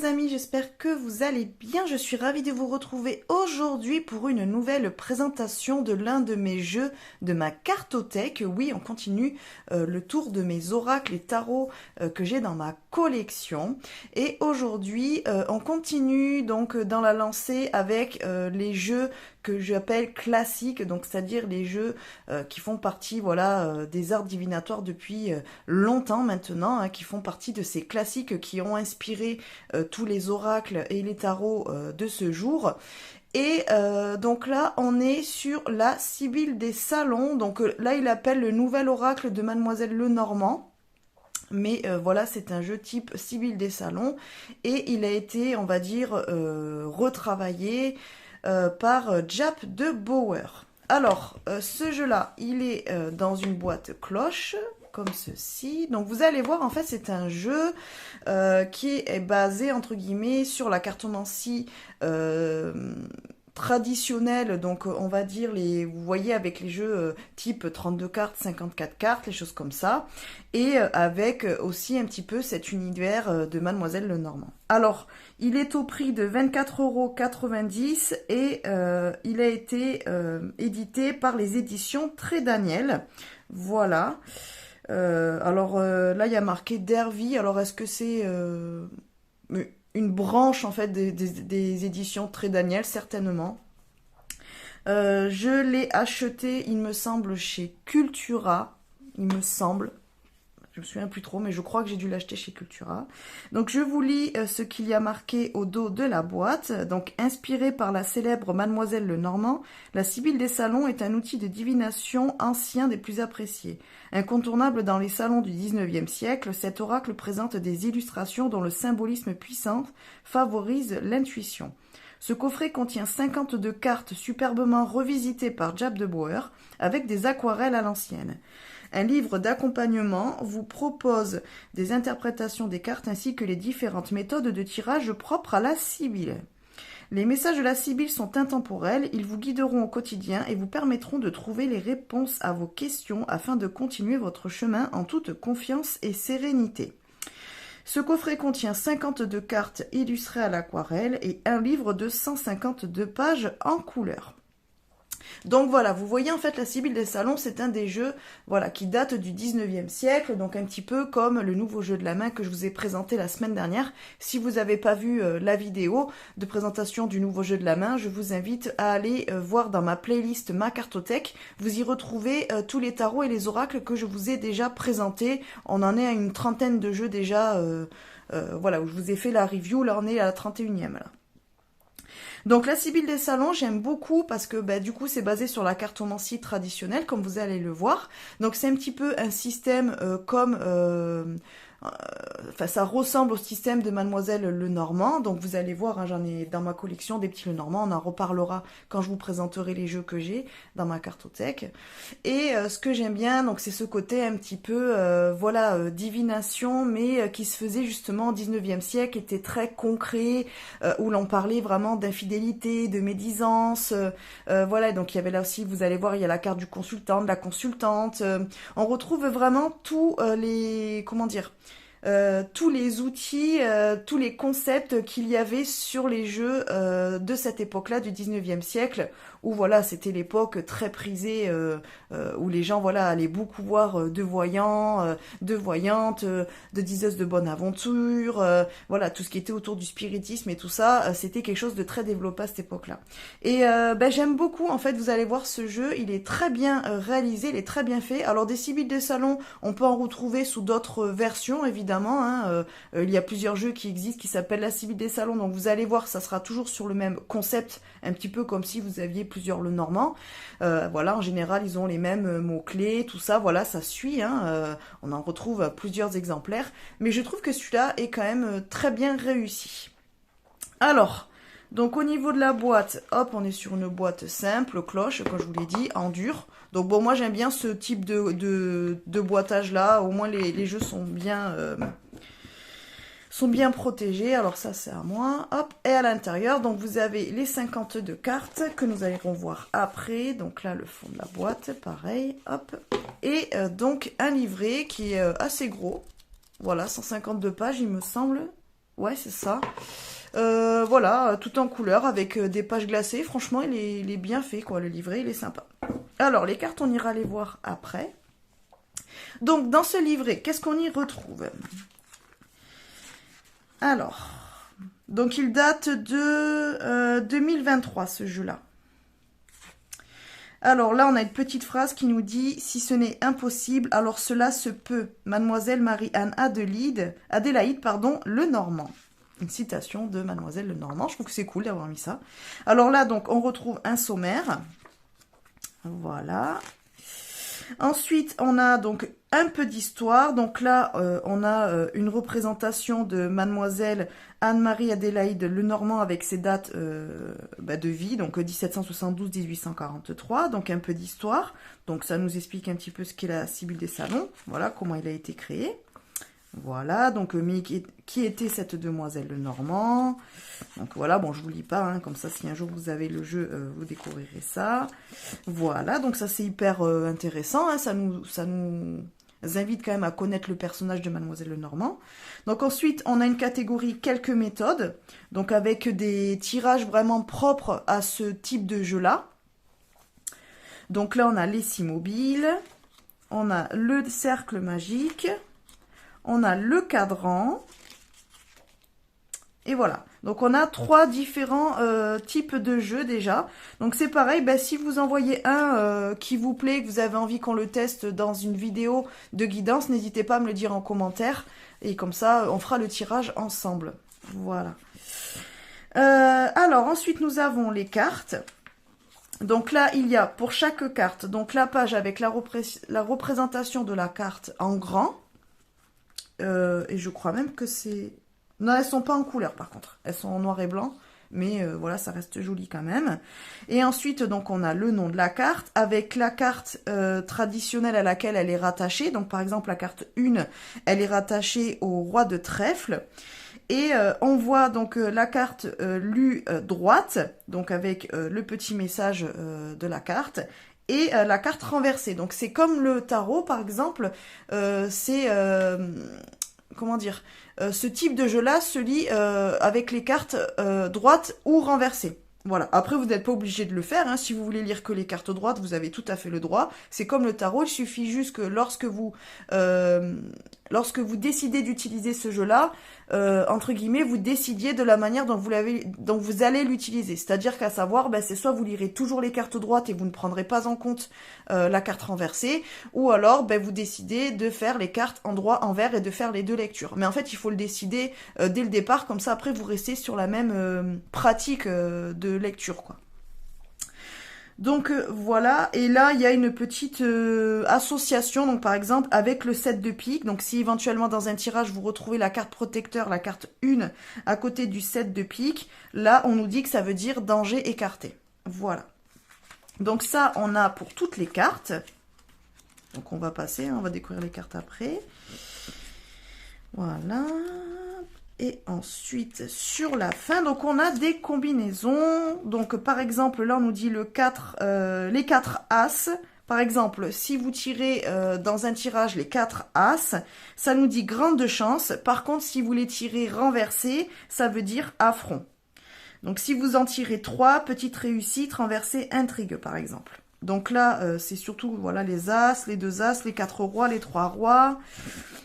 les amis, j'espère que vous allez bien. Je suis ravie de vous retrouver aujourd'hui pour une nouvelle présentation de l'un de mes jeux de ma cartothèque. Oui, on continue le tour de mes oracles et tarots que j'ai dans ma collection. Et aujourd'hui, on continue donc dans la lancée avec les jeux que j'appelle classiques, donc c'est-à-dire les jeux qui font partie des arts divinatoires depuis longtemps maintenant, hein, qui font partie de ces classiques qui ont inspiré tous les oracles et les tarots de ce jour. Et donc là, on est sur la Sibylle des Salons. Donc là, il appelle le nouvel oracle de Mademoiselle Lenormand. Mais voilà, c'est un jeu type Sibylle des Salons. Et il a été, on va dire, retravaillé par Jaap de Bouwer. Alors, ce jeu-là, il est dans une boîte cloche, comme ceci. Donc vous allez voir, en fait, c'est un jeu qui est basé, entre guillemets, sur la cartomancie traditionnelle. Donc on va dire, vous voyez, avec les jeux type 32 cartes, 54 cartes, les choses comme ça. Et avec aussi un petit peu cet univers de Mademoiselle Lenormand. Alors, il est au prix de 24,90 € et il a été édité par les éditions Très Daniel. Voilà. Là, il y a marqué Dervy. Alors, est-ce que c'est une branche, en fait, des éditions Très Daniel? Certainement. Je l'ai acheté, il me semble, chez Cultura. Il me semble. Je me souviens plus trop, mais je crois que j'ai dû l'acheter chez Cultura. Donc, je vous lis ce qu'il y a marqué au dos de la boîte. Donc, inspiré par la célèbre Mademoiselle Lenormand, la Sibylle des Salons est un outil de divination ancien des plus appréciés. Incontournable dans les salons du 19e siècle, cet oracle présente des illustrations dont le symbolisme puissant favorise l'intuition. Ce coffret contient 52 cartes superbement revisitées par Jaap de Bouwer avec des aquarelles à l'ancienne. Un livre d'accompagnement vous propose des interprétations des cartes ainsi que les différentes méthodes de tirage propres à la Sibylle. Les messages de la Sibylle sont intemporels, ils vous guideront au quotidien et vous permettront de trouver les réponses à vos questions afin de continuer votre chemin en toute confiance et sérénité. Ce coffret contient 52 cartes illustrées à l'aquarelle et un livre de 152 pages en couleur. Donc voilà, vous voyez, en fait, la Sibylle des Salons, c'est un des jeux qui date du 19e siècle, donc un petit peu comme le nouveau jeu de la main que je vous ai présenté la semaine dernière. Si vous n'avez pas vu la vidéo de présentation du nouveau jeu de la main, je vous invite à aller voir dans ma playlist Ma Cartothèque. Vous y retrouvez tous les tarots et les oracles que je vous ai déjà présentés. On en est à une trentaine de jeux déjà, où je vous ai fait la review. Là, on est à la 31e, là. Donc la Sibylle des Salons, j'aime beaucoup parce que du coup c'est basé sur la cartomancie traditionnelle, comme vous allez le voir. Donc c'est un petit peu un système ça ressemble au système de Mademoiselle Lenormand. Donc vous allez voir, hein, j'en ai dans ma collection des petits Lenormand. On en reparlera quand je vous présenterai les jeux que j'ai dans ma cartothèque. Et ce que j'aime bien, donc c'est ce côté un petit peu divination, mais qui se faisait justement au 19e siècle, était très concret, où l'on parlait vraiment d'infidélité, de médisance. Donc il y avait là aussi, vous allez voir, il y a la carte du consultant, de la consultante. On retrouve vraiment tous tous les outils, tous les concepts qu'il y avait sur les jeux de cette époque-là, du 19e siècle, où c'était l'époque très prisée, où les gens allaient beaucoup voir de voyants, de voyantes, de diseuses de bonne aventure, tout ce qui était autour du spiritisme et tout ça, c'était quelque chose de très développé à cette époque-là. Et j'aime beaucoup, en fait, vous allez voir ce jeu, il est très bien réalisé, il est très bien fait. Alors des Sibylles des Salons, on peut en retrouver sous d'autres versions, évidemment, hein. Il y a plusieurs jeux qui existent qui s'appellent la Sibylle des Salons, donc vous allez voir, ça sera toujours sur le même concept, un petit peu comme si vous aviez plusieurs Lenormand. En général, ils ont les mêmes mots-clés, tout ça, ça suit, hein. On en retrouve plusieurs exemplaires, mais je trouve que celui-là est quand même très bien réussi. Alors, donc au niveau de la boîte, hop, on est sur une boîte simple, cloche, comme je vous l'ai dit, en dur. Donc bon, moi j'aime bien ce type de boitage-là, au moins les jeux sont bien protégés. Alors ça, c'est à moi. Hop, et à l'intérieur, donc vous avez les 52 cartes que nous allons voir après. Donc là, le fond de la boîte, pareil, hop. Et donc un livret qui est assez gros. Voilà, 152 pages, il me semble. Ouais, c'est ça. Voilà, tout en couleur avec des pages glacées. Franchement, il est bien fait, quoi. Le livret, il est sympa. Alors, les cartes, on ira les voir après. Donc, dans ce livret, qu'est-ce qu'on y retrouve? Alors, donc il date de 2023, ce jeu-là. Alors là, on a une petite phrase qui nous dit « Si ce n'est impossible, alors cela se peut. Mademoiselle Marie-Anne Adélaïde, Lenormand. » Une citation de Mademoiselle Lenormand. Je trouve que c'est cool d'avoir mis ça. Alors là, donc, on retrouve un sommaire. Voilà. Ensuite, on a donc un peu d'histoire. Donc là, on a une représentation de Mademoiselle Anne-Marie Adélaïde Lenormand avec ses dates de vie, donc 1772-1843, donc un peu d'histoire. Donc ça nous explique un petit peu ce qu'est la Sibylle des Salons, voilà comment il a été créé. Voilà, donc qui était cette demoiselle Lenormand. Donc voilà, bon, je vous lis pas, hein, comme ça, si un jour vous avez le jeu, vous découvrirez ça. Voilà, donc ça c'est hyper intéressant, hein, ça nous invite quand même à connaître le personnage de Mademoiselle Lenormand. Donc ensuite, on a une catégorie quelques méthodes, donc avec des tirages vraiment propres à ce type de jeu-là. Donc là, on a les scie mobiles, on a le cercle magique, on a le cadran, et voilà. Donc on a 3 différents types de jeux déjà. Donc c'est pareil, si vous en voyez un qui vous plaît, que vous avez envie qu'on le teste dans une vidéo de guidance, n'hésitez pas à me le dire en commentaire. Et comme ça, on fera le tirage ensemble. Voilà. Alors ensuite, nous avons les cartes. Donc là, il y a pour chaque carte, donc la page avec la représentation de la carte en grand. Et je crois même que c'est... Non, elles sont pas en couleur par contre. Elles sont en noir et blanc. Mais voilà, ça reste joli quand même. Et ensuite, donc, on a le nom de la carte avec la carte traditionnelle à laquelle elle est rattachée. Donc, par exemple, la carte 1, elle est rattachée au roi de trèfle. Et on voit donc la carte lue droite, donc avec le petit message de la carte. Et la carte renversée. Donc, c'est comme le tarot, par exemple. C'est... comment dire, ce type de jeu-là se lit avec les cartes droites ou renversées. Voilà. Après, vous n'êtes pas obligé de le faire. Hein. Si vous voulez lire que les cartes droites, vous avez tout à fait le droit. C'est comme le tarot. Il suffit juste que lorsque vous décidez d'utiliser ce jeu-là, entre guillemets, vous décidiez de la manière dont vous allez l'utiliser. C'est-à-dire qu'à savoir, c'est soit vous lirez toujours les cartes droites et vous ne prendrez pas en compte la carte renversée, ou alors vous décidez de faire les cartes en droit, envers et de faire les 2 lectures. Mais en fait, il faut le décider dès le départ, comme ça après vous restez sur la même pratique de lecture, quoi. Donc voilà, et là il y a une petite association, donc par exemple avec le 7 de pique, donc si éventuellement dans un tirage vous retrouvez la carte protecteur, la carte 1 à côté du 7 de pique, là on nous dit que ça veut dire danger écarté. Voilà. Donc ça on a pour toutes les cartes, donc on va passer, on va découvrir les cartes après. Voilà. Et ensuite, sur la fin, donc on a des combinaisons. Donc par exemple, là on nous dit les 4 As. Par exemple, si vous tirez dans un tirage les 4 As, ça nous dit grande chance. Par contre, si vous les tirez renversés, ça veut dire affront. Donc si vous en tirez 3, petite réussite, renversée, intrigue par exemple. Donc là, c'est surtout voilà les As, les 2 As, les 4 rois, les 3 rois,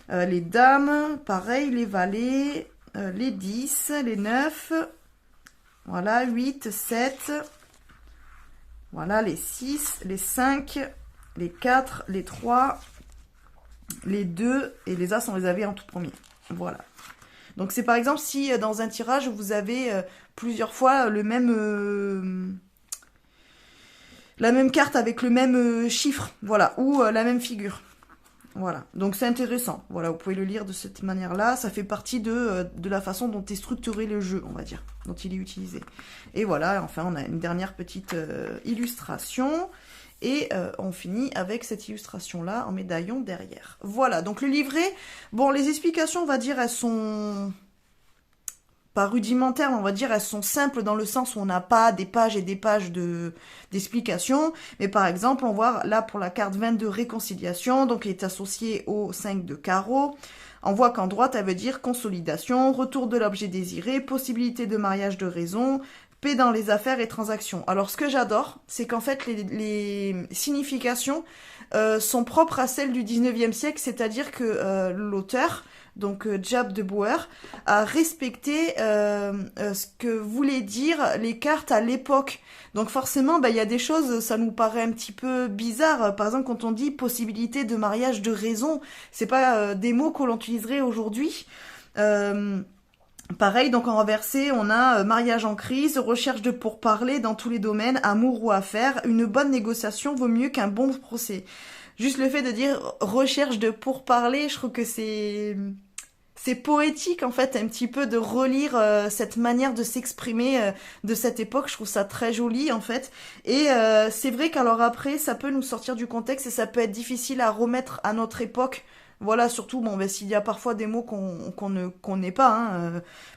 les dames, pareil, les valets... les 10, les 9, voilà, 8, 7, voilà, les 6, les 5, les 4, les 3, les 2, et les As, on les avait en tout premier. Voilà. Donc, c'est par exemple si dans un tirage, vous avez plusieurs fois la même carte avec le même chiffre, voilà, ou la même figure. Voilà, donc c'est intéressant. Voilà, vous pouvez le lire de cette manière-là. Ça fait partie de la façon dont est structuré le jeu, on va dire, dont il est utilisé. Et voilà, enfin, on a une dernière petite illustration. Et on finit avec cette illustration-là en médaillon derrière. Voilà, donc le livret, bon, les explications, on va dire, elles sont pas rudimentaires, on va dire, elles sont simples dans le sens où on n'a pas des pages et des pages d'explications. Mais par exemple, on voit là pour la carte 22 réconciliation, donc elle est associée au 5 de carreau. On voit qu'en droite, elle veut dire consolidation, retour de l'objet désiré, possibilité de mariage de raison, paix dans les affaires et transactions. Alors ce que j'adore, c'est qu'en fait les significations sont propres à celles du 19e siècle, c'est-à-dire que l'auteur, donc Jaap de Brouwer, a respecté ce que voulaient dire les cartes à l'époque. Donc forcément, il y a des choses, ça nous paraît un petit peu bizarre. Par exemple, quand on dit possibilité de mariage de raison, c'est pas des mots que l'on utiliserait aujourd'hui. Pareil, donc en renversé, on a mariage en crise, recherche de pourparlers dans tous les domaines, amour ou affaires, une bonne négociation vaut mieux qu'un bon procès. Juste le fait de dire recherche de pourparlers, je trouve que c'est poétique en fait, un petit peu de relire cette manière de s'exprimer de cette époque. Je trouve ça très joli en fait. Et c'est vrai qu'alors après, ça peut nous sortir du contexte et ça peut être difficile à remettre à notre époque. Voilà, surtout s'il y a parfois des mots qu'on n'ait pas,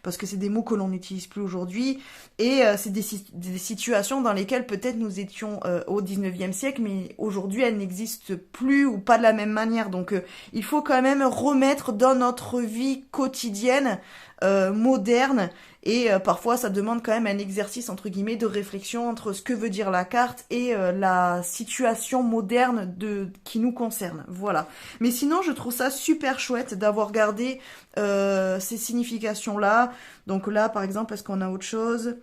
parce que c'est des mots que l'on n'utilise plus aujourd'hui, et c'est des situations dans lesquelles peut-être nous étions au 19e siècle, mais aujourd'hui elles n'existent plus ou pas de la même manière. Donc il faut quand même remettre dans notre vie quotidienne moderne, et parfois ça demande quand même un exercice entre guillemets de réflexion entre ce que veut dire la carte et la situation moderne qui nous concerne. Voilà. Mais sinon je trouve ça super chouette d'avoir gardé ces significations là. Donc là par exemple, est-ce qu'on a autre chose?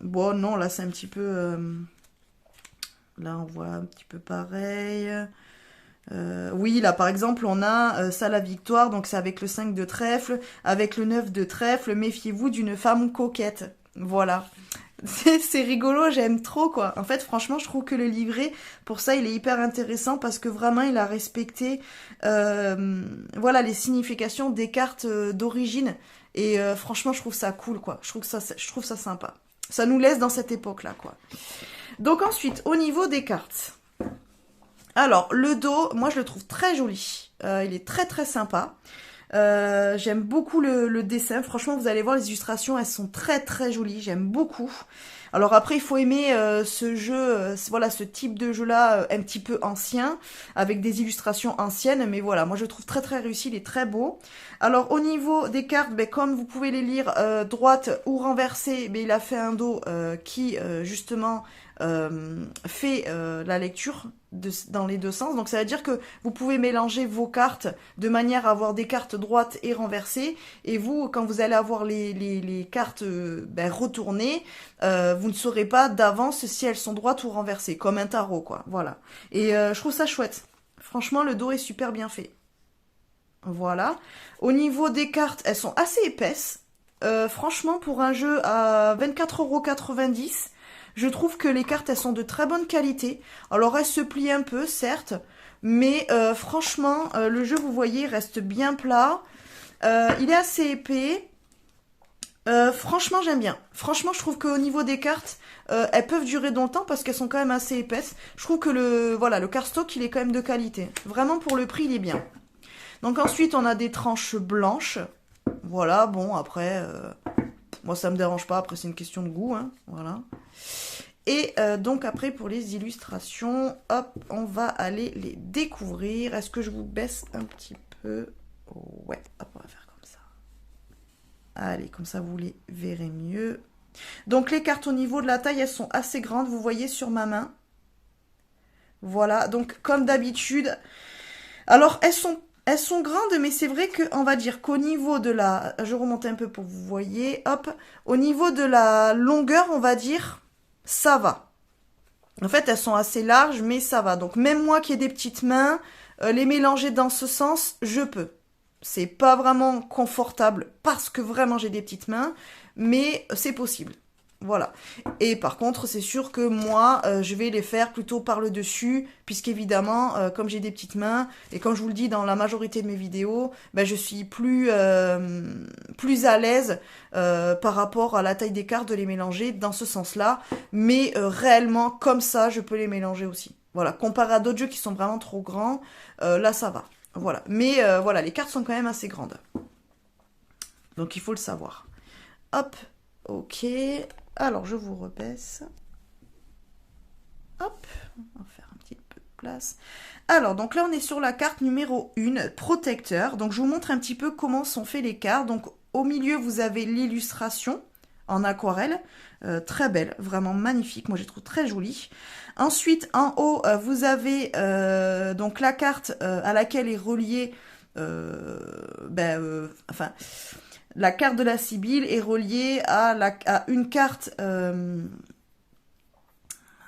Bon non, là c'est un petit peu là on voit un petit peu pareil. Oui, là par exemple on a ça la victoire, donc c'est avec le 5 de trèfle, avec le 9 de trèfle, méfiez-vous d'une femme coquette. Voilà. C'est rigolo, j'aime trop quoi. En fait franchement je trouve que le livret, pour ça il est hyper intéressant parce que vraiment il a respecté voilà les significations des cartes d'origine. Et franchement je trouve ça cool quoi. Je trouve ça sympa. Ça nous laisse dans cette époque là quoi. Donc ensuite au niveau des cartes. Alors, le dos, moi je le trouve très joli. Il est très très sympa. J'aime beaucoup le dessin. Franchement, vous allez voir, les illustrations, elles sont très très jolies. J'aime beaucoup. Alors après, il faut aimer ce jeu, voilà, ce type de jeu-là, un petit peu ancien, avec des illustrations anciennes. Mais voilà, moi je le trouve très très réussi, il est très beau. Alors au niveau des cartes, comme vous pouvez les lire droite ou renversée, il a fait un dos qui justement fait la lecture dans les deux sens. Donc ça veut dire que vous pouvez mélanger vos cartes de manière à avoir des cartes droites et renversées. Et vous, quand vous allez avoir les cartes retournées, vous ne saurez pas d'avance si elles sont droites ou renversées, comme un tarot, quoi. Voilà. Et je trouve ça chouette. Franchement, le dos est super bien fait. Voilà. Au niveau des cartes, elles sont assez épaisses. Franchement, pour un jeu à 24,90 €, je trouve que les cartes, elles sont de très bonne qualité. Alors, elles se plient un peu, certes. Mais franchement, le jeu, vous voyez, reste bien plat. Il est assez épais. Franchement, j'aime bien. Franchement, je trouve qu'au niveau des cartes, elles peuvent durer dans le temps parce qu'elles sont quand même assez épaisses. Je trouve que le cardstock, il est quand même de qualité. Vraiment, pour le prix, il est bien. Donc ensuite, on a des tranches blanches. Voilà, bon, après, moi, ça me dérange pas. Après, c'est une question de goût, hein. Voilà. Et donc après, pour les illustrations, hop, on va aller les découvrir. Est-ce que je vous baisse un petit peu? Ouais, hop, on va faire comme ça. Allez, comme ça, vous les verrez mieux. Donc les cartes au niveau de la taille, elles sont assez grandes. Vous voyez sur ma main. Voilà, donc comme d'habitude. Alors, elles sont grandes, mais c'est vrai qu'on va dire qu'au niveau de la... Je remonte un peu pour que vous voyez. Hop. Au niveau de la longueur, on va dire, ça va. En fait, elles sont assez larges, mais ça va. Donc, même moi qui ai des petites mains, les mélanger dans ce sens, je peux. C'est pas vraiment confortable parce que vraiment j'ai des petites mains, mais c'est possible. Voilà. Et par contre, c'est sûr que moi, je vais les faire plutôt par le dessus, puisqu'évidemment, comme j'ai des petites mains, et comme je vous le dis dans la majorité de mes vidéos, je suis plus à l'aise par rapport à la taille des cartes de les mélanger dans ce sens-là. Mais réellement, comme ça, je peux les mélanger aussi. Voilà. Comparé à d'autres jeux qui sont vraiment trop grands, là, ça va. Voilà. Mais voilà, les cartes sont quand même assez grandes. Donc il faut le savoir. Hop, ok. Alors je vous rebaisse. Hop, on va faire un petit peu de place. Alors, donc là, on est sur la carte numéro 1, protecteur. Donc, je vous montre un petit peu comment sont faits les cartes. Donc, au milieu, vous avez l'illustration en aquarelle. Très belle, vraiment magnifique. Moi, je trouve très jolie. Ensuite, en haut, vous avez donc la carte à laquelle est reliée... enfin, la carte de la Sibylle est reliée à une carte...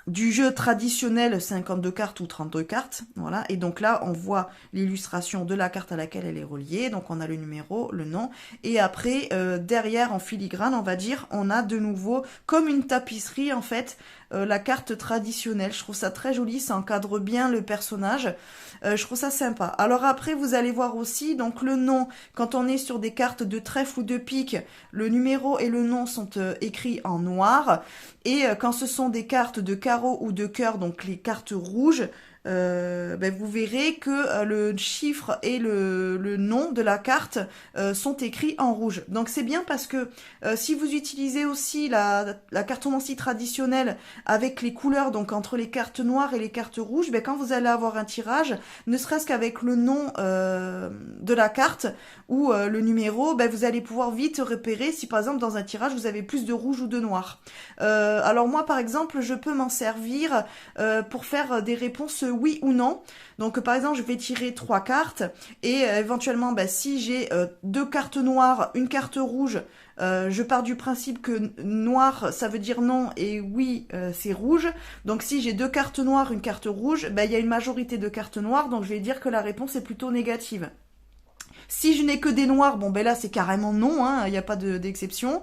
du jeu traditionnel 52 cartes ou 32 cartes, voilà, et donc là on voit l'illustration de la carte à laquelle elle est reliée, donc on a le numéro, le nom, et après derrière en filigrane on va dire, on a de nouveau comme une tapisserie en fait, la carte traditionnelle. Je trouve ça très joli, ça encadre bien le personnage, je trouve ça sympa. Alors après vous allez voir aussi donc le nom, quand on est sur des cartes de trèfle ou de pique, le numéro et le nom sont écrits en noir, et quand ce sont des cartes de carreau ou de cœur, donc les cartes rouges, vous verrez que le chiffre et le nom de la carte sont écrits en rouge. Donc c'est bien parce que si vous utilisez aussi la cartomancie traditionnelle avec les couleurs, donc entre les cartes noires et les cartes rouges, quand vous allez avoir un tirage, ne serait-ce qu'avec le nom de la carte ou le numéro, vous allez pouvoir vite repérer si par exemple dans un tirage vous avez plus de rouge ou de noir. Alors moi par exemple je peux m'en servir pour faire des réponses oui ou non. Donc par exemple je vais tirer 3 cartes et éventuellement si j'ai 2 cartes noires, une carte rouge, je pars du principe que noir ça veut dire non et oui c'est rouge. Donc si j'ai 2 cartes noires, une carte rouge, il y a une majorité de cartes noires, donc je vais dire que la réponse est plutôt négative. Si je n'ai que des noirs, là c'est carrément non, il n'y a pas d'exception.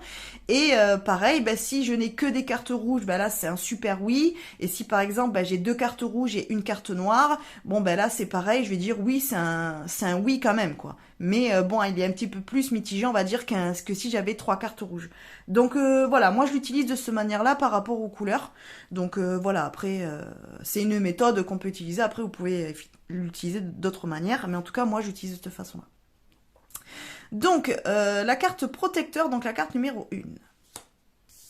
Et pareil, si je n'ai que des cartes rouges, là c'est un super oui. Et si par exemple j'ai 2 cartes rouges et une carte noire, là c'est pareil, je vais dire oui, c'est un oui quand même quoi. Mais il est un petit peu plus mitigé, on va dire, que si j'avais 3 cartes rouges. Donc voilà, moi je l'utilise de cette manière-là par rapport aux couleurs. Donc voilà, après c'est une méthode qu'on peut utiliser. Après vous pouvez l'utiliser d'autres manières, mais en tout cas moi j'utilise de cette façon-là. Donc, la carte protecteur, donc la carte numéro 1.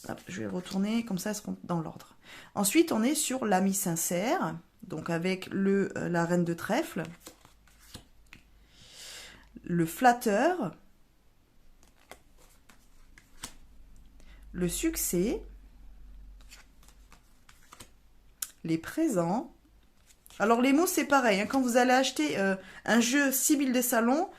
Hop, je vais retourner, comme ça elles seront dans l'ordre. Ensuite, on est sur l'ami sincère, donc avec la reine de trèfle, le flatteur, le succès, les présents. Alors les mots c'est pareil, quand vous allez acheter un jeu Sibylle des salons,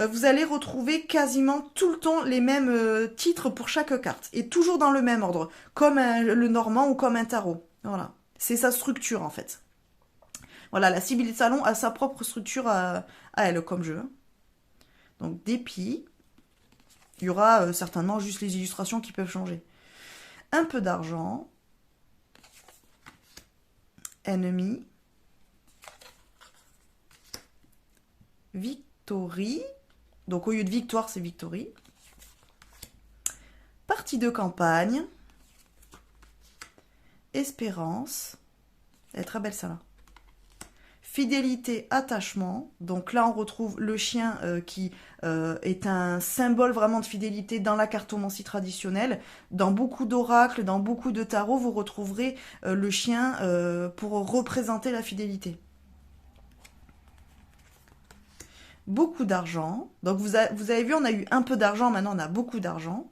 vous allez retrouver quasiment tout le temps les mêmes titres pour chaque carte. Et toujours dans le même ordre, comme le normand ou comme un tarot. Voilà, c'est sa structure en fait. Voilà, la Sibylle des salons a sa propre structure à elle comme jeu. Donc dépit. Il y aura certainement juste les illustrations qui peuvent changer. Un peu d'argent. Ennemi. Victory. Donc au lieu de victoire, c'est victory. Partie de campagne. Espérance. Elle est très belle celle-là. Fidélité, attachement. Donc là, on retrouve le chien qui est un symbole vraiment de fidélité dans la cartomancie traditionnelle. Dans beaucoup d'oracles, dans beaucoup de tarots, vous retrouverez le chien pour représenter la fidélité. Beaucoup d'argent. Donc vous avez vu, on a eu un peu d'argent, maintenant on a beaucoup d'argent.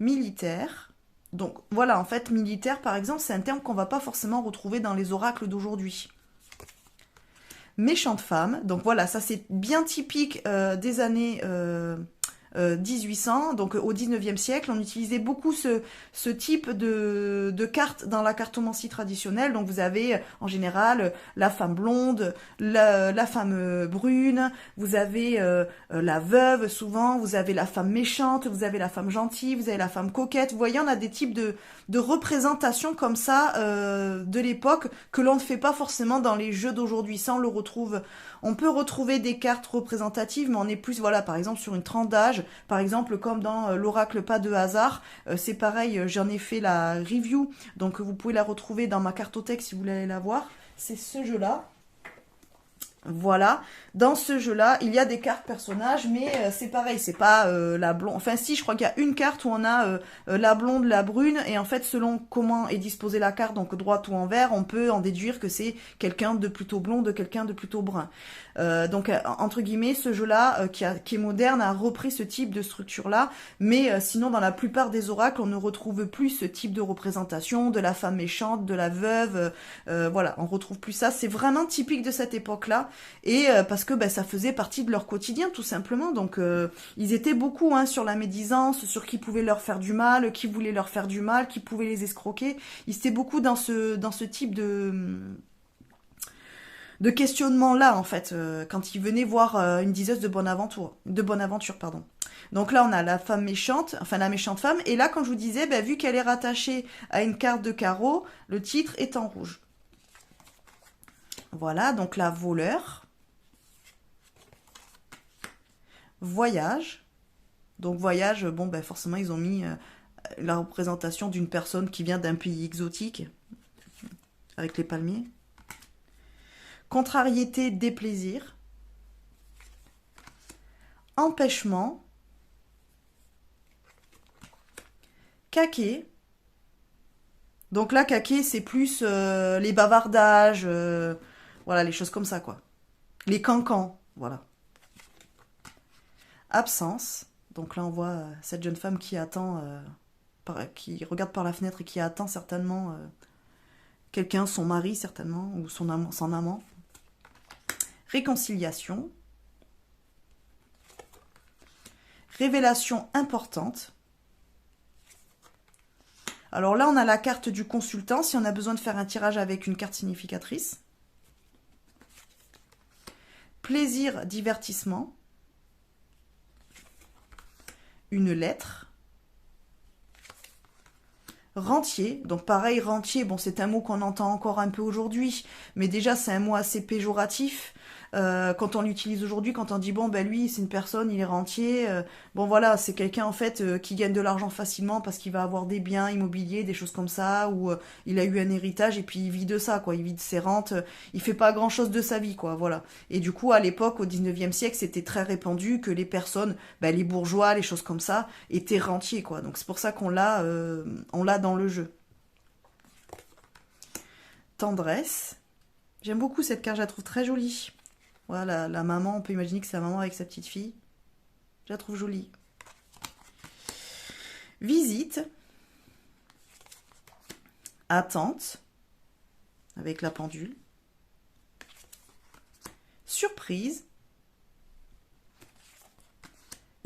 Militaire. Donc voilà, en fait, militaire, par exemple, c'est un terme qu'on ne va pas forcément retrouver dans les oracles d'aujourd'hui. Méchante femme. Donc voilà, ça c'est bien typique des années 1800, donc au 19e siècle, on utilisait beaucoup ce type de cartes dans la cartomancie traditionnelle. Donc vous avez en général la femme blonde, la femme brune, vous avez la veuve souvent, vous avez la femme méchante, vous avez la femme gentille, vous avez la femme coquette. Vous voyez, on a des types de représentations comme ça de l'époque que l'on ne fait pas forcément dans les jeux d'aujourd'hui. Ça, on le retrouve. On peut retrouver des cartes représentatives, mais on est plus, voilà, par exemple, sur une tranche d'âge, par exemple, comme dans l'oracle Pas de hasard. C'est pareil, j'en ai fait la review, donc vous pouvez la retrouver dans ma cartothèque si vous voulez aller la voir. C'est ce jeu-là. Voilà, dans ce jeu-là, il y a des cartes personnages, mais c'est pareil, c'est pas la blonde. Enfin si, je crois qu'il y a une carte où on a la blonde, la brune, et en fait, selon comment est disposée la carte, donc droite ou envers, on peut en déduire que c'est quelqu'un de plutôt blond, de quelqu'un de plutôt brun. Donc entre guillemets, ce jeu-là, qui est moderne, a repris ce type de structure-là, mais sinon, dans la plupart des oracles, on ne retrouve plus ce type de représentation de la femme méchante, de la veuve. Voilà, on retrouve plus ça. C'est vraiment typique de cette époque-là. Et parce que ça faisait partie de leur quotidien tout simplement. Donc ils étaient beaucoup sur la médisance, sur qui pouvait leur faire du mal, qui voulait leur faire du mal, qui pouvait les escroquer. Ils étaient beaucoup dans ce type de questionnement là en fait quand ils venaient voir une diseuse de bonne aventure pardon. Donc là on a la femme méchante, enfin la méchante femme, et là quand je vous disais vu qu'elle est rattachée à une carte de carreau, le titre est en rouge. Voilà, donc la voleur. Voyage. Donc voyage, bon forcément ils ont mis la représentation d'une personne qui vient d'un pays exotique, avec les palmiers. Contrariété, déplaisir. Empêchement. Caquet. Donc là, caquet, c'est plus les bavardages, voilà, les choses comme ça, quoi. Les cancans, voilà. Absence. Donc là, on voit cette jeune femme qui attend, qui regarde par la fenêtre et qui attend certainement quelqu'un, son mari certainement, ou son amant. Réconciliation. Révélation importante. Alors là, on a la carte du consultant, si on a besoin de faire un tirage avec une carte significatrice. Plaisir, divertissement. Une lettre. Rentier, donc pareil, rentier, bon c'est un mot qu'on entend encore un peu aujourd'hui, mais déjà c'est un mot assez péjoratif. Quand on l'utilise aujourd'hui, quand on dit bon lui c'est une personne, il est rentier, bon voilà, c'est quelqu'un en fait qui gagne de l'argent facilement parce qu'il va avoir des biens immobiliers, des choses comme ça, ou il a eu un héritage et puis il vit de ça, quoi, il vit de ses rentes, il fait pas grand chose de sa vie, quoi, voilà. Et du coup à l'époque, au 19e siècle, c'était très répandu que les personnes, les bourgeois, les choses comme ça, étaient rentiers, quoi. Donc c'est pour ça qu'on l'a dans le jeu. Tendresse. J'aime beaucoup cette carte, je la trouve très jolie. Voilà, la maman, on peut imaginer que c'est la maman avec sa petite fille. Je la trouve jolie. Visite. Attente. Avec la pendule. Surprise.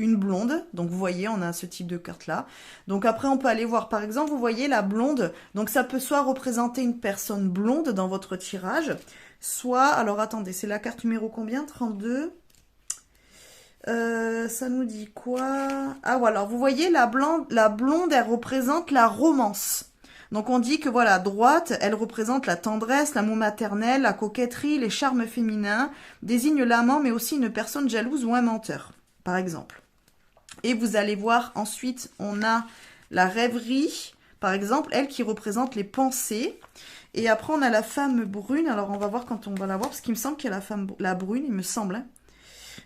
Une blonde, donc vous voyez, on a ce type de carte-là. Donc après, on peut aller voir, par exemple, vous voyez la blonde, donc ça peut soit représenter une personne blonde dans votre tirage, soit, alors attendez, c'est la carte numéro combien? 32. Ça nous dit quoi? Ah voilà, vous voyez, la blonde, elle représente la romance. Donc on dit que voilà, à droite, elle représente la tendresse, l'amour maternel, la coquetterie, les charmes féminins, désigne l'amant, mais aussi une personne jalouse ou un menteur, par exemple. Et vous allez voir, ensuite, on a la rêverie, par exemple, elle qui représente les pensées. Et après, on a la femme brune. Alors, on va voir quand on va la voir, parce qu'il me semble qu'il y a la brune, il me semble. Hein.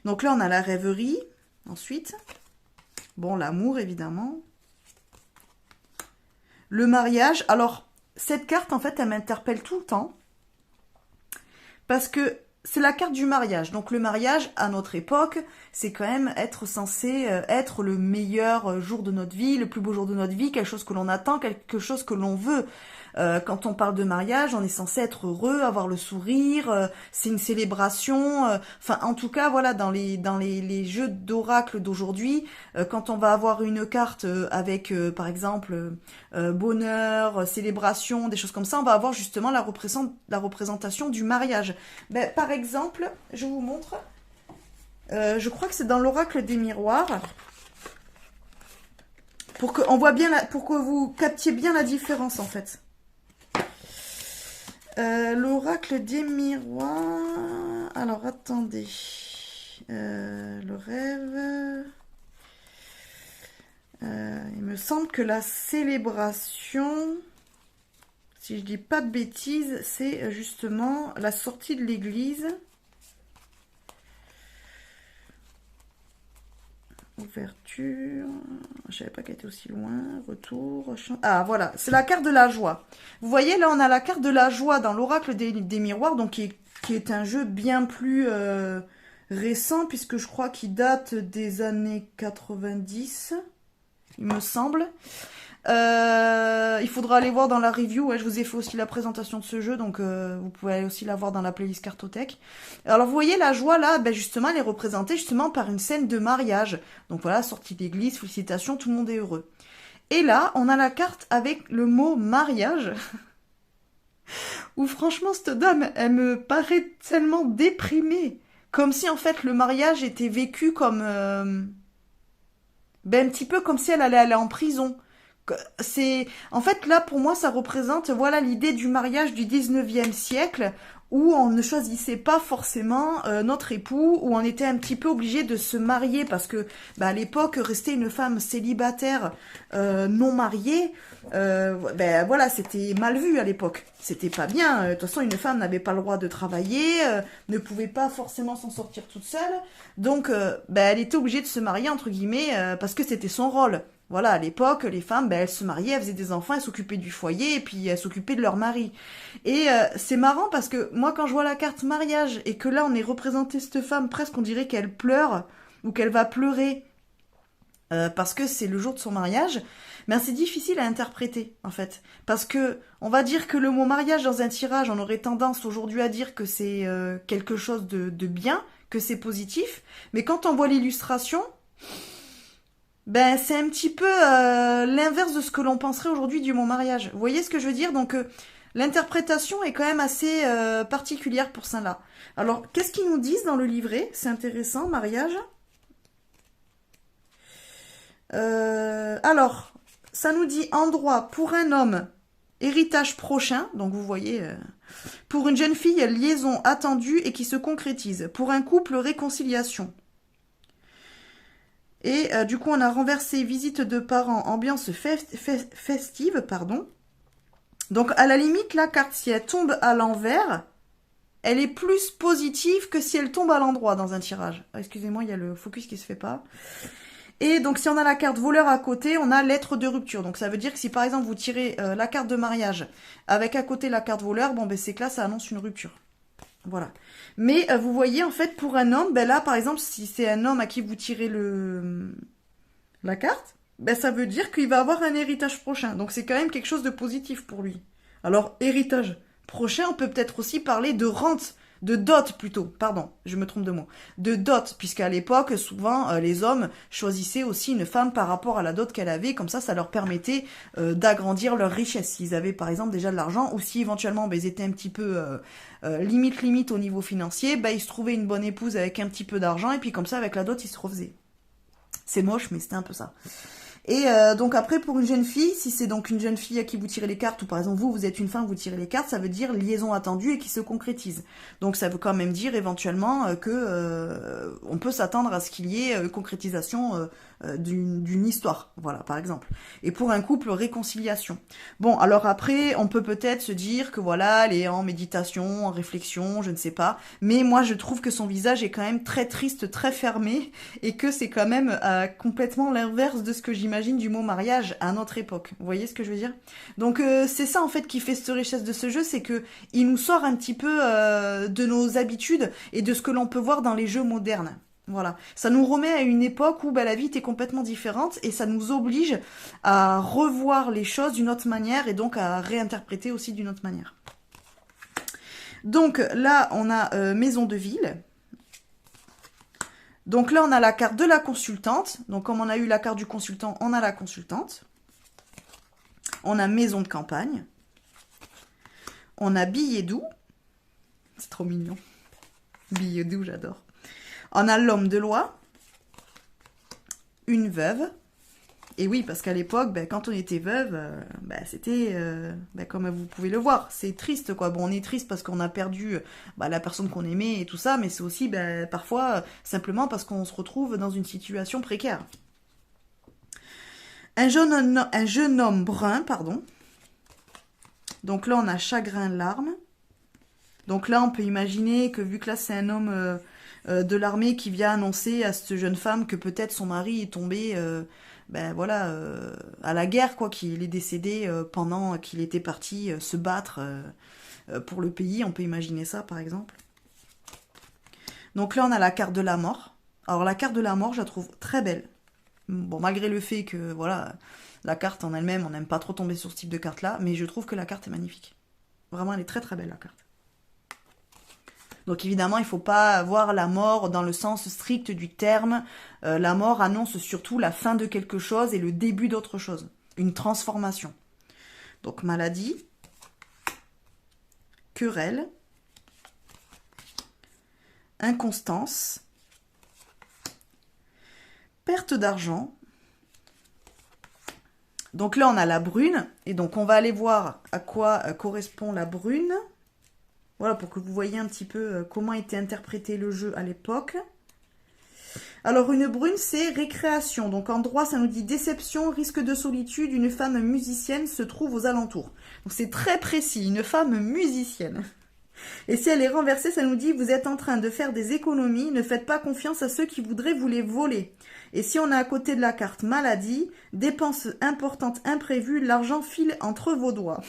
Donc là, on a la rêverie. Ensuite, bon, l'amour, évidemment. Le mariage. Alors, cette carte, en fait, elle m'interpelle tout le temps. Parce que c'est la carte du mariage. Donc le mariage, à notre époque, c'est quand même être censé être le meilleur jour de notre vie, le plus beau jour de notre vie, quelque chose que l'on attend, quelque chose que l'on veut. Quand on parle de mariage, on est censé être heureux, avoir le sourire, c'est une célébration. Enfin, en tout cas, voilà, dans les jeux d'oracle d'aujourd'hui, quand on va avoir une carte avec, par exemple, bonheur, célébration, des choses comme ça, on va avoir justement la représentation du mariage. Par exemple, je vous montre, je crois que c'est dans l'oracle des miroirs, pour que vous captiez bien la différence en fait. L'oracle des miroirs. Alors attendez. Le rêve. Il me semble que la célébration, si je dis pas de bêtises, c'est justement la sortie de l'église. Ouverture. Je savais pas qu'elle était aussi loin. Retour. Ah, voilà. C'est la carte de la joie. Vous voyez, là, on a la carte de la joie dans l'oracle des miroirs, donc qui est un jeu bien plus récent, puisque je crois qu'il date des années 90, il me semble. Il faudra aller voir dans la review, ouais, je vous ai fait aussi la présentation de ce jeu, donc vous pouvez aller aussi la voir dans la playlist Cartothèque. Alors vous voyez la joie là, ben justement elle est représentée justement par une scène de mariage. Donc voilà, sortie d'église, félicitations, tout le monde est heureux. Et là, on a la carte avec le mot mariage, où franchement cette dame, elle me paraît tellement déprimée. Comme si en fait le mariage était vécu comme... ben un petit peu comme si elle allait aller en prison. C'est en fait là pour moi ça représente voilà l'idée du mariage du 19e siècle où on ne choisissait pas forcément notre époux, où on était un petit peu obligé de se marier parce que bah, à l'époque rester une femme célibataire non mariée ben voilà c'était mal vu à l'époque, c'était pas bien. De toute façon une femme n'avait pas le droit de travailler, ne pouvait pas forcément s'en sortir toute seule, donc ben, elle était obligée de se marier entre guillemets parce que c'était son rôle. Voilà, à l'époque, les femmes, ben, elles se mariaient, elles faisaient des enfants, elles s'occupaient du foyer, et puis elles s'occupaient de leur mari. Et c'est marrant parce que moi, quand je vois la carte mariage, et que là, on est représenté cette femme, presque on dirait qu'elle pleure, ou qu'elle va pleurer, parce que c'est le jour de son mariage, mais c'est difficile à interpréter, en fait. Parce que, on va dire que le mot mariage dans un tirage, on aurait tendance aujourd'hui à dire que c'est quelque chose de bien, que c'est positif, mais quand on voit l'illustration... Ben, c'est un petit peu l'inverse de ce que l'on penserait aujourd'hui du mot mariage. Vous voyez ce que je veux dire? Donc, l'interprétation est quand même assez particulière pour ça-là. Alors, qu'est-ce qu'ils nous disent dans le livret? C'est intéressant, mariage. Alors, ça nous dit en droit pour un homme, héritage prochain. Donc, vous voyez, pour une jeune fille, liaison attendue et qui se concrétise. Pour un couple, réconciliation. Et du coup, on a renversé visite de parents, ambiance festive, pardon. Donc, à la limite, la carte, si elle tombe à l'envers, elle est plus positive que si elle tombe à l'endroit dans un tirage. Ah, excusez-moi, il y a le focus qui se fait pas. Et donc, si on a la carte voleur à côté, on a lettre de rupture. Donc, ça veut dire que si, par exemple, vous tirez la carte de mariage avec à côté la carte voleur, bon, ben c'est que là, ça annonce une rupture. Voilà. Mais vous voyez, en fait, pour un homme, ben là, par exemple, si c'est un homme à qui vous tirez la carte, ben ça veut dire qu'il va avoir un héritage prochain. Donc c'est quand même quelque chose de positif pour lui. Alors, héritage prochain, on peut peut-être aussi parler de rente, de dot plutôt, pardon, je me trompe de mot. De dot, puisqu'à l'époque, souvent, les hommes choisissaient aussi une femme par rapport à la dot qu'elle avait, comme ça leur permettait d'agrandir leur richesse. S'ils avaient par exemple déjà de l'argent, ou si éventuellement ben, ils étaient un petit peu limite au niveau financier, ben, ils se trouvaient une bonne épouse avec un petit peu d'argent, et puis comme ça, avec la dot, ils se refaisaient. C'est moche, mais c'était un peu ça. Et donc après, pour une jeune fille, si c'est donc une jeune fille à qui vous tirez les cartes, ou par exemple vous êtes une femme, vous tirez les cartes, ça veut dire liaison attendue et qui se concrétise. Donc ça veut quand même dire éventuellement que on peut s'attendre à ce qu'il y ait concrétisation d'une histoire, voilà, par exemple. Et pour un couple, réconciliation. Bon, alors après, on peut peut-être se dire que voilà, elle est en méditation, en réflexion, je ne sais pas, mais moi je trouve que son visage est quand même très triste, très fermé, et que c'est quand même complètement l'inverse de ce que j'imagine du mot mariage à notre époque. Vous voyez ce que je veux dire? Donc c'est ça en fait qui fait cette richesse de ce jeu, c'est que il nous sort un petit peu de nos habitudes et de ce que l'on peut voir dans les jeux modernes. Voilà, ça nous remet à une époque où bah, la vie était complètement différente et ça nous oblige à revoir les choses d'une autre manière et donc à réinterpréter aussi d'une autre manière. Donc là, on a maison de ville. Donc là, on a la carte de la consultante. Donc comme on a eu la carte du consultant, on a la consultante. On a maison de campagne. On a billet doux. C'est trop mignon. Billet doux, j'adore. On a l'homme de loi, une veuve. Et oui, parce qu'à l'époque, ben, quand on était veuve, ben, c'était, ben, comme vous pouvez le voir, c'est triste, quoi. Bon, on est triste parce qu'on a perdu ben, la personne qu'on aimait et tout ça, mais c'est aussi ben, parfois simplement parce qu'on se retrouve dans une situation précaire. Un jeune homme brun, pardon. Donc là, on a chagrin, larmes. Donc là, on peut imaginer que vu que là, c'est un homme... de l'armée qui vient annoncer à cette jeune femme que peut-être son mari est tombé à la guerre, quoi, qu'il est décédé pendant qu'il était parti se battre pour le pays. On peut imaginer ça, par exemple. Donc là, on a la carte de la mort. Alors la carte de la mort, je la trouve très belle. Bon, malgré le fait que, voilà, la carte en elle-même, on n'aime pas trop tomber sur ce type de carte-là, mais je trouve que la carte est magnifique. Vraiment, elle est très très belle, la carte. Donc évidemment, il ne faut pas voir la mort dans le sens strict du terme. La mort annonce surtout la fin de quelque chose et le début d'autre chose. Une transformation. Donc maladie, querelle, inconstance, perte d'argent. Donc là, on a la brune. Et donc, on va aller voir à quoi correspond la brune. Voilà, pour que vous voyez un petit peu comment était interprété le jeu à l'époque. Alors, une brune, c'est récréation. Donc, en droit, ça nous dit déception, risque de solitude. Une femme musicienne se trouve aux alentours. Donc, c'est très précis. Une femme musicienne. Et si elle est renversée, ça nous dit vous êtes en train de faire des économies. Ne faites pas confiance à ceux qui voudraient vous les voler. Et si on a à côté de la carte maladie, dépenses importantes imprévues, l'argent file entre vos doigts.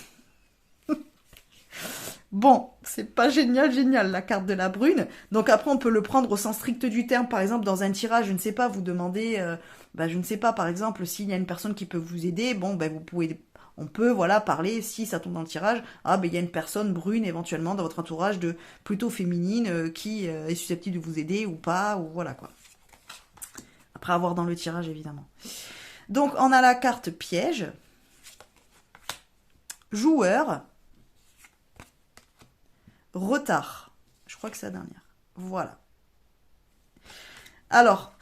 Bon, c'est pas génial, la carte de la brune. Donc après, on peut le prendre au sens strict du terme. Par exemple, dans un tirage, je ne sais pas, vous demandez, je ne sais pas, par exemple, s'il y a une personne qui peut vous aider, bon, vous pouvez, on peut, voilà, parler, si ça tombe dans le tirage, il y a une personne brune, éventuellement, dans votre entourage, plutôt féminine, qui est susceptible de vous aider ou pas, ou voilà, quoi. Après avoir dans le tirage, évidemment. Donc, on a la carte piège, joueur, retard. Je crois que c'est la dernière. Voilà. Alors,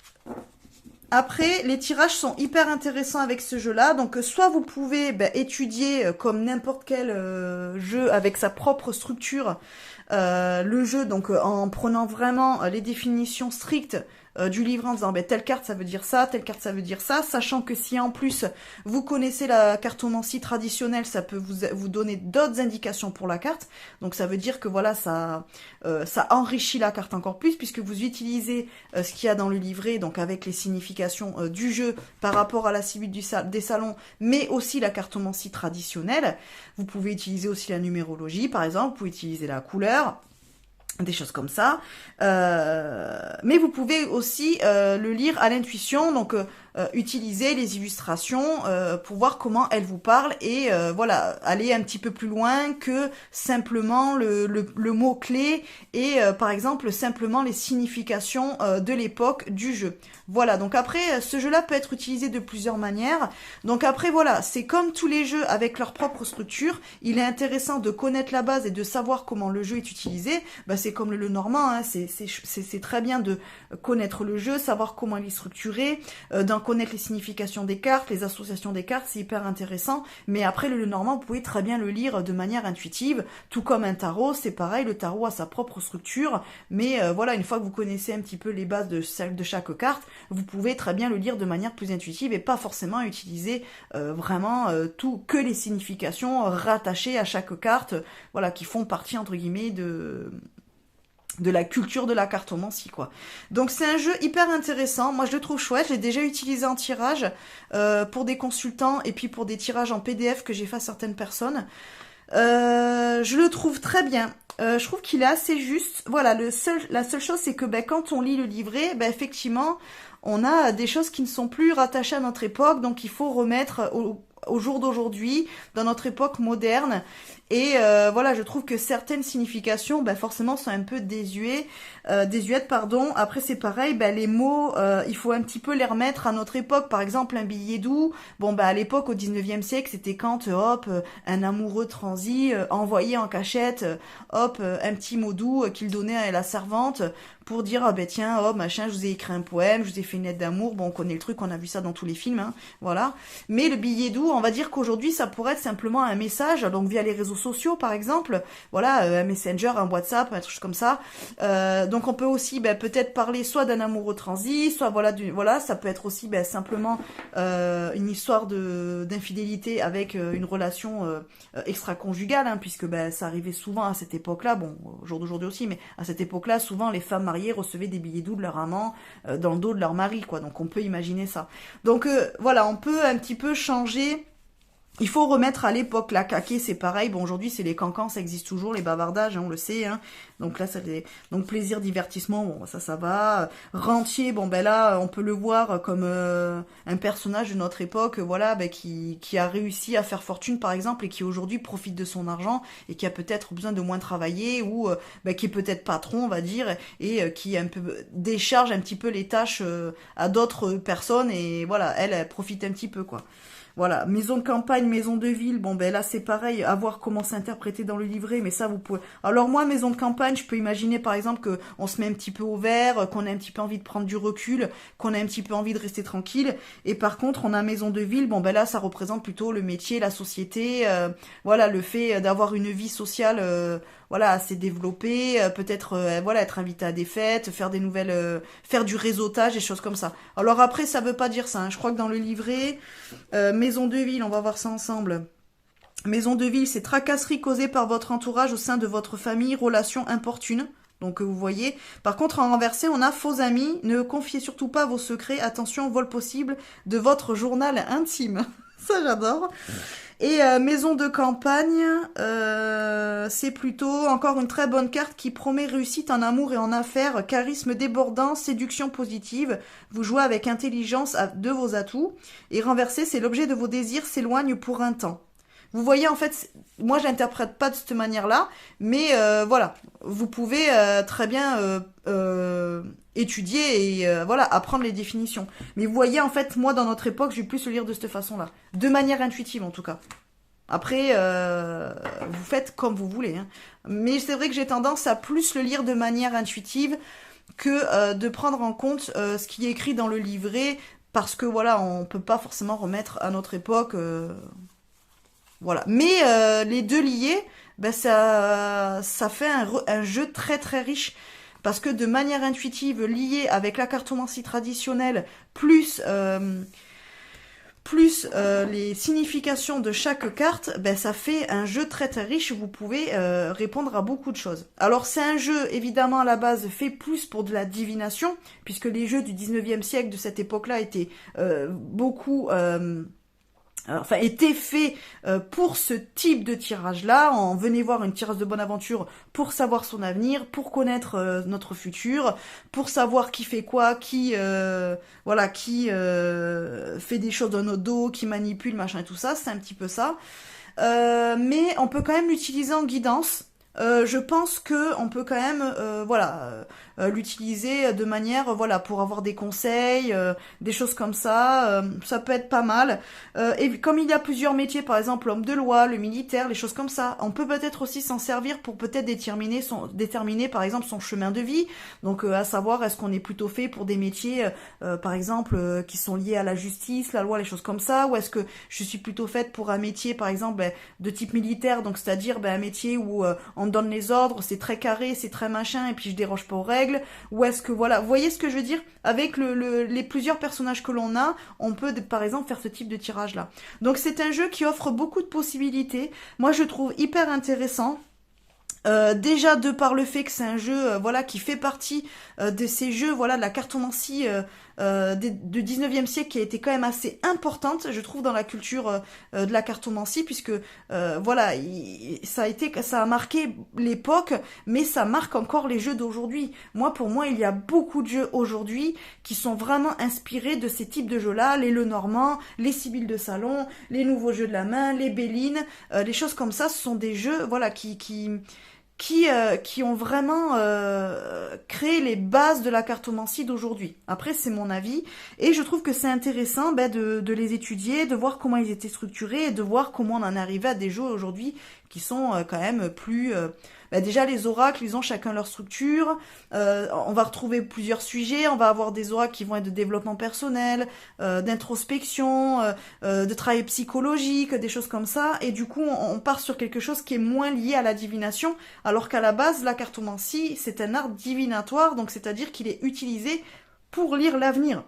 après, les tirages sont hyper intéressants avec ce jeu-là. Donc, soit vous pouvez étudier comme n'importe quel jeu avec sa propre structure, le jeu, donc en prenant vraiment les définitions strictes du livre en disant telle carte ça veut dire ça, telle carte ça veut dire ça, sachant que si en plus vous connaissez la cartomancie traditionnelle, ça peut vous donner d'autres indications pour la carte. Donc ça veut dire que voilà, ça enrichit la carte encore plus puisque vous utilisez ce qu'il y a dans le livret, donc avec les significations du jeu par rapport à la civile des salons, mais aussi la cartomancie traditionnelle. Vous pouvez utiliser aussi la numérologie par exemple, vous pouvez utiliser la couleur, des choses comme ça, mais vous pouvez aussi le lire à l'intuition, donc utiliser les illustrations pour voir comment elles vous parlent et voilà, aller un petit peu plus loin que simplement le mot-clé et par exemple simplement les significations de l'époque du jeu. Voilà, donc après, ce jeu-là peut être utilisé de plusieurs manières. Donc après, voilà, c'est comme tous les jeux avec leur propre structure. Il est intéressant de connaître la base et de savoir comment le jeu est utilisé. C'est comme le normand, hein, c'est très bien de connaître le jeu, savoir comment il est structuré, d'en connaître les significations des cartes, les associations des cartes, c'est hyper intéressant. Mais après, le normand, vous pouvez très bien le lire de manière intuitive, tout comme un tarot, c'est pareil, le tarot a sa propre structure. Mais voilà, une fois que vous connaissez un petit peu les bases de chaque carte, vous pouvez très bien le lire de manière plus intuitive et pas forcément utiliser vraiment que les significations rattachées à chaque carte, voilà, qui font partie entre guillemets de la culture de la cartomancie, quoi. Donc c'est un jeu hyper intéressant, moi je le trouve chouette, je l'ai déjà utilisé en tirage pour des consultants et puis pour des tirages en PDF que j'ai fait à certaines personnes. Je le trouve très bien. Je trouve qu'il est assez juste. Voilà, la seule chose, c'est que quand on lit le livret, effectivement, on a des choses qui ne sont plus rattachées à notre époque, donc il faut remettre au jour d'aujourd'hui, dans notre époque moderne. Et voilà, je trouve que certaines significations, forcément, sont un peu désuètes. Après, c'est pareil, les mots, il faut un petit peu les remettre à notre époque. Par exemple, un billet doux. Bon, à l'époque, au 19e siècle, c'était quand, un amoureux transi envoyé en cachette, un petit mot doux qu'il donnait à la servante pour dire, tiens, machin, je vous ai écrit un poème, je vous ai fait une lettre d'amour. Bon, on connaît le truc, on a vu ça dans tous les films, hein, voilà. Mais le billet doux, on va dire qu'aujourd'hui, ça pourrait être simplement un message, donc via les réseaux sociaux par exemple, voilà, un Messenger, un WhatsApp, un truc comme ça. Donc on peut aussi peut-être parler soit d'un amoureux transi, soit voilà, ça peut être aussi simplement une histoire d'infidélité avec une relation extra-conjugale, hein, puisque ça arrivait souvent à cette époque-là, bon, au jour d'aujourd'hui aussi, mais à cette époque-là, souvent les femmes mariées recevaient des billets doux de leur amant dans le dos de leur mari, quoi. Donc on peut imaginer ça. Donc voilà, on peut un petit peu changer. Il faut remettre à l'époque, la caquée c'est pareil, bon aujourd'hui c'est les cancans, ça existe toujours, les bavardages, hein, on le sait, hein. Donc là donc plaisir, divertissement, bon ça va, rentier, bon là on peut le voir comme un personnage de notre époque, voilà, qui a réussi à faire fortune par exemple et qui aujourd'hui profite de son argent et qui a peut-être besoin de moins travailler ou qui est peut-être patron on va dire et qui un peu décharge un petit peu les tâches à d'autres personnes et voilà, elle profite un petit peu quoi. Voilà, maison de campagne, maison de ville, bon là c'est pareil, à voir comment s'interpréter dans le livret, mais ça vous pouvez... Alors moi, maison de campagne, je peux imaginer par exemple que on se met un petit peu au vert, qu'on a un petit peu envie de prendre du recul, qu'on a un petit peu envie de rester tranquille, et par contre on a maison de ville, bon là ça représente plutôt le métier, la société, voilà, le fait d'avoir une vie sociale... voilà, assez développé, peut-être voilà, être invité à des fêtes, faire des nouvelles, faire du réseautage, des choses comme ça. Alors après, ça veut pas dire ça, hein. Je crois que dans le livret, maison de ville, on va voir ça ensemble. Maison de ville, c'est tracasserie causée par votre entourage au sein de votre famille, relations importunes. Donc vous voyez. Par contre, en renversé, on a faux amis. Ne confiez surtout pas vos secrets. Attention, vol possible de votre journal intime. Ça, j'adore. Et maison de campagne, c'est plutôt encore une très bonne carte qui promet réussite en amour et en affaires, charisme débordant, séduction positive. Vous jouez avec intelligence de vos atouts. Et renversé, c'est l'objet de vos désirs s'éloigne pour un temps. Vous voyez, en fait, moi, je l'interprète pas de cette manière-là, mais voilà, vous pouvez très bien étudier et voilà, apprendre les définitions. Mais vous voyez, en fait, moi, dans notre époque, je vais plus le lire de cette façon-là. De manière intuitive, en tout cas. Après, vous faites comme vous voulez. Hein. Mais c'est vrai que j'ai tendance à plus le lire de manière intuitive que de prendre en compte ce qui est écrit dans le livret, parce que voilà, on peut pas forcément remettre à notre époque... Voilà. Mais les deux liés, ça fait un jeu très très riche. Parce que de manière intuitive, lié avec la cartomancie traditionnelle, plus les significations de chaque carte, ça fait un jeu très très riche. Vous pouvez répondre à beaucoup de choses. Alors c'est un jeu évidemment à la base fait plus pour de la divination, puisque les jeux du 19e siècle de cette époque-là étaient beaucoup... était fait pour ce type de tirage-là. On venait voir une tireuse de bonne aventure pour savoir son avenir, pour connaître notre futur, pour savoir qui fait quoi, qui fait des choses dans notre dos, qui manipule, machin et tout ça. C'est un petit peu ça. Mais on peut quand même l'utiliser en guidance. Je pense que on peut quand même l'utiliser de manière pour avoir des conseils, des choses comme ça. Ça peut être pas mal. Et comme il y a plusieurs métiers, par exemple l'homme de loi, le militaire, les choses comme ça, on peut peut-être aussi s'en servir pour peut-être déterminer par exemple son chemin de vie. Donc à savoir, est-ce qu'on est plutôt fait pour des métiers par exemple qui sont liés à la justice, la loi, les choses comme ça, ou est-ce que je suis plutôt faite pour un métier par exemple de type militaire, donc c'est-à-dire un métier où on donne les ordres, c'est très carré, c'est très machin, et puis je déroge pas aux règles, ou est-ce que voilà, vous voyez ce que je veux dire? Avec les plusieurs personnages que l'on a, on peut par exemple faire ce type de tirage là. Donc c'est un jeu qui offre beaucoup de possibilités, moi je trouve hyper intéressant. Déjà de par le fait que c'est un jeu qui fait partie de ces jeux de la cartomancie du 19e siècle qui a été quand même assez importante, je trouve, dans la culture de la cartomancie, puisque ça a marqué l'époque, mais ça marque encore les jeux d'aujourd'hui. Pour moi, il y a beaucoup de jeux aujourd'hui qui sont vraiment inspirés de ces types de jeux-là, les Lenormand, les Sibylles de Salon, les nouveaux jeux de la main, les Bélines, les choses comme ça, ce sont des jeux qui ont vraiment créé les bases de la cartomancie d'aujourd'hui. Après, c'est mon avis, et je trouve que c'est intéressant de les étudier, de voir comment ils étaient structurés, et de voir comment on en est arrivé à des jeux aujourd'hui qui sont quand même plus... déjà les oracles, ils ont chacun leur structure, on va retrouver plusieurs sujets, on va avoir des oracles qui vont être de développement personnel, d'introspection, de travail psychologique, des choses comme ça, et du coup on part sur quelque chose qui est moins lié à la divination, alors qu'à la base la cartomancie c'est un art divinatoire, donc c'est-à-dire qu'il est utilisé pour lire l'avenir.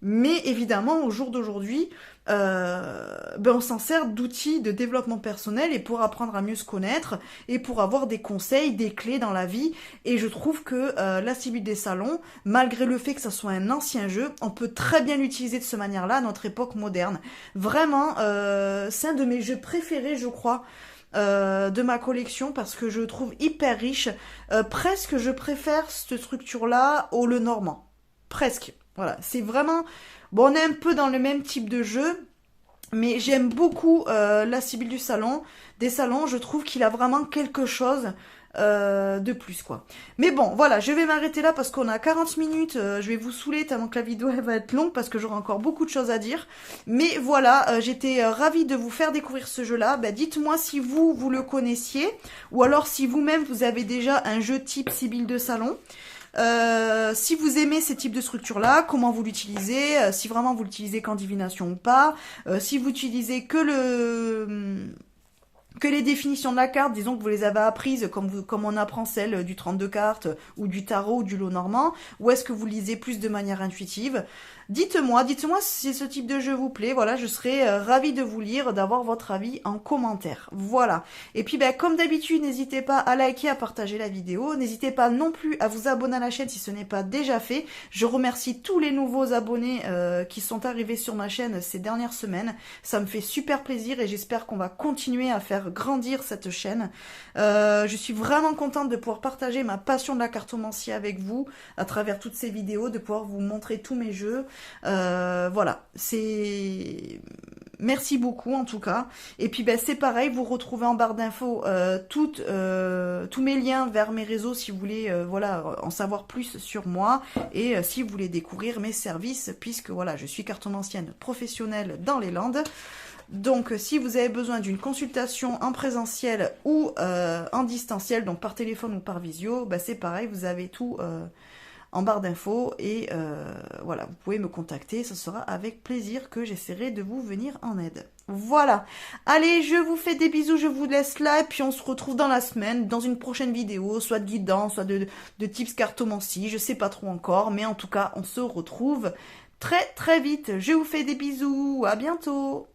Mais évidemment, au jour d'aujourd'hui, on s'en sert d'outils de développement personnel et pour apprendre à mieux se connaître et pour avoir des conseils, des clés dans la vie. Et je trouve que la Sibylle des Salons, malgré le fait que ça soit un ancien jeu, on peut très bien l'utiliser de cette manière-là à notre époque moderne. Vraiment, c'est un de mes jeux préférés, je crois. De ma collection parce que je le trouve hyper riche. Presque je préfère cette structure-là au Le Normand. Presque. Voilà, c'est vraiment... Bon, on est un peu dans le même type de jeu, mais j'aime beaucoup la Sibylle des Salons. Je trouve qu'il a vraiment quelque chose de plus, quoi. Mais bon, voilà, je vais m'arrêter là parce qu'on a 40 minutes. Je vais vous saouler tellement que la vidéo elle va être longue parce que j'aurai encore beaucoup de choses à dire. Mais voilà, j'étais ravie de vous faire découvrir ce jeu-là. Dites-moi si vous le connaissiez ou alors si vous-même vous avez déjà un jeu type Sibylle de Salon. Si vous aimez ces types de structures-là, comment vous l'utilisez, si vraiment vous l'utilisez qu'en divination ou pas, si vous utilisez que les définitions de la carte, disons que vous les avez apprises comme on apprend celle du 32 cartes ou du tarot ou du lot normand, ou est-ce que vous lisez plus de manière intuitive? Dites-moi si ce type de jeu vous plaît, voilà, je serais ravie de vous lire, d'avoir votre avis en commentaire, voilà. Et puis comme d'habitude, n'hésitez pas à liker, à partager la vidéo, n'hésitez pas non plus à vous abonner à la chaîne si ce n'est pas déjà fait. Je remercie tous les nouveaux abonnés qui sont arrivés sur ma chaîne ces dernières semaines, ça me fait super plaisir et j'espère qu'on va continuer à faire grandir cette chaîne. Je suis vraiment contente de pouvoir partager ma passion de la cartomancie avec vous, à travers toutes ces vidéos, de pouvoir vous montrer tous mes jeux. Voilà, c'est... Merci beaucoup en tout cas. Et puis c'est pareil, vous retrouvez en barre d'infos tous mes liens vers mes réseaux si vous voulez voilà, en savoir plus sur moi et si vous voulez découvrir mes services, puisque voilà, je suis cartomancienne professionnelle dans les Landes. Donc si vous avez besoin d'une consultation en présentiel ou en distanciel, donc par téléphone ou par visio, c'est pareil, vous avez tout en barre d'infos et voilà, vous pouvez me contacter, ce sera avec plaisir que j'essaierai de vous venir en aide. Voilà, allez, je vous fais des bisous, je vous laisse là et puis on se retrouve dans la semaine, dans une prochaine vidéo, soit de guidance, soit de tips cartomancie, je sais pas trop encore, mais en tout cas on se retrouve très très vite. Je vous fais des bisous, à bientôt.